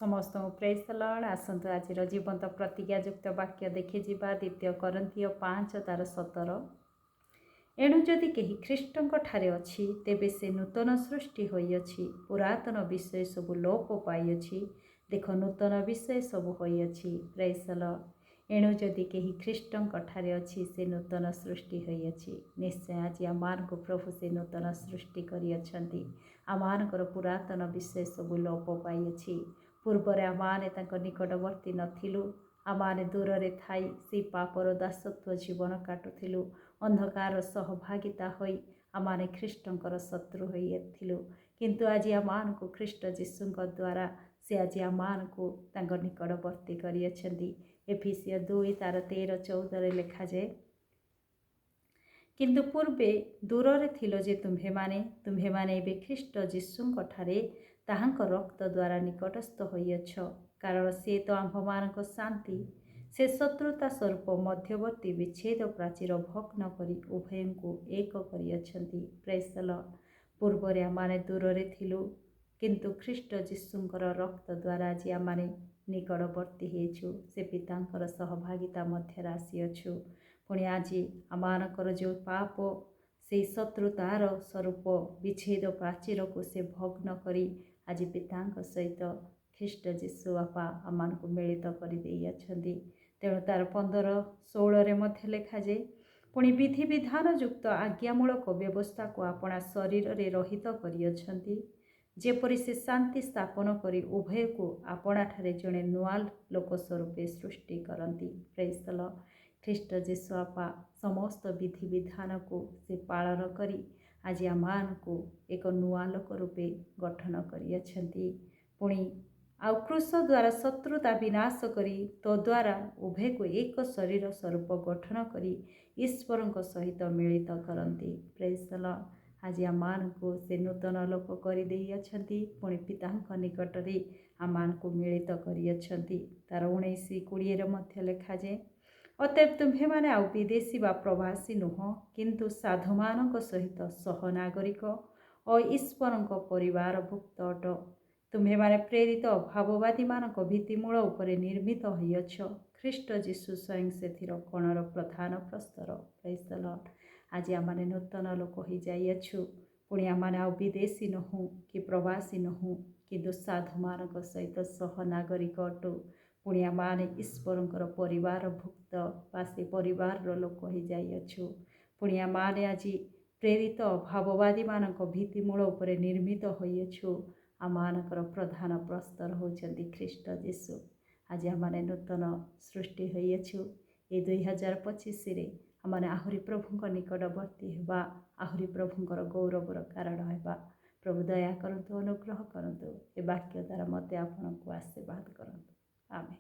समस्त praise the Lord. आसतु आज जीवंत प्रतिज्ञायुक्त वाक्य देखि जिबा 2 कोरिन्थियो 5 तार 17। एणु जदि केही ख्रीष्टଙ୍କ ठारे अछि तेबे से नूतन सृष्टि होइअछि, पुरातन विषय सब लोप पाइअछि, देख नूतन विषय सब होइअछि। Praise the lord. एणु जदि केही ख्रीष्टଙ୍କ ठारे अछि से नूतन सृष्टि होइअछि। निश्चय आज आमानकु प्रभु से नूतन सृष्टि करिअछन्ति। आमानकर पुरातन विषय सब लोप पाइअछि। पूर्वरे आमाने तांको निकटवर्ती नथिलु। आमाने दूररे थाई से पापर दासत्व जीवन काटुथिलु। अंधकार सहभागिता होई आमाने ख्रीष्टंकर शत्रु होइथिलु। किंतु आज आमानकु ख्रीष्ट जीशुंक द्वारा से आज आमानकु तांको निकटवर्ती करिअछन्ति। एफिसियो 2 तार 13-14 लेखा जाए, किंतु पूर्वे दूररे थिलो जे तुम्हेमाने एबे ख्रीष्ट जीशुंक ठारे ताहांक रक्त द्वारा निकटस्थ होइअछ, कारण से तो आम्भमानक शांति से शत्रुता स्वरूप मध्यवर्ती विच्छेद प्राचीर भग्न करी उभयंकु एक करिअछन्ति। Praise the lord. पूर्वरे आमाने दूररे थिलु, किंतु ख्रीष्ट जीशुंकर रक्त द्वारा आज आमाने निकटवर्ती हेछु, से पितांकर सहभागिता मध्य आसिअछु। पुणी आज आमानकर जो पाप से शत्रुतार स्वरूप विच्छेद प्राचीर को से भग्न करी आज पितांक सहित ख्रीष्ट जीशु बापा आमानकु मिलित करि देइअछन्ति। तेणु तार 15-16 मध्य लेखा जाए, पुणी विधि विधान युक्त आज्ञामूलक व्यवस्था को आपणा शरीर रे रहित करिअछन्ति, जेपरि से शांति स्थापन करी उभय को आपणा ठारे जणे नुआ लोक स्वरूपे सृष्टि करंती। Praise the lord. ख्रीष्ट जीशु आपा समस्त विधि विधान को से पालन करी आज आमानकु एक नुआ लोक रूपे गठन करिअछन्ति। पुणी आउ क्रूस द्वारा शत्रुता विनाश करी तो द्वारा उभय को एक शरीर स्वरूप गठन करी ईश्वरଙ୍କ सहित मिलित करंती। Praise the lord. आज आमानकु से नूतन लोक करि देइअछन्ति। पुणी पितांक निकटरे आमानकु मिलित करिअछन्ति। तार 19-20 मध्य लेखा जाए, अतएव तुम्हेमाने आउ विदेशी बा प्रवासी नुह, किंतु साधुमानक सहित सहनागरिक और ईश्वरଙ୍କ परिवार भुक्त अट। तुम्हेमाने प्रेरित भाववादी मानक भित्तिमूल उपरे निर्मित होइअछ, ख्रीष्ट जीशु स्वयं सेथिर कोणर प्रधान प्रस्तर। Praise the lord. आज आमाने नूतन लोक होई जाइअछु। पुणी आमाने आउ विदेशी नहु कि प्रवासी नहु, किंतु साधुमानक सहित सहनागरिक अटु। पुणी आमाने ईश्वरଙ୍କର परिवार भुक्त बा से परिवार लोक होई जाइअछु। पुणी आमाने आज प्रेरित भाववादी मानक भित्तिमूल उपरे निर्मित होइअछु। आमानकर प्रधान प्रस्तर होउछन्ति ख्रीष्ट जीशु। आज आमाने नूतन सृष्टि होइअछु। ए 2025 रे आमाने आहुरी प्रभुंक निकटवर्ती हेबा, आहुरी प्रभुंकर गौरवर कारण हेबा। प्रभु दया करंतु, अनुग्रह करंतु। ए वाक्य द्वारा मते आपनकु आशीर्वाद करंतु। आमेन।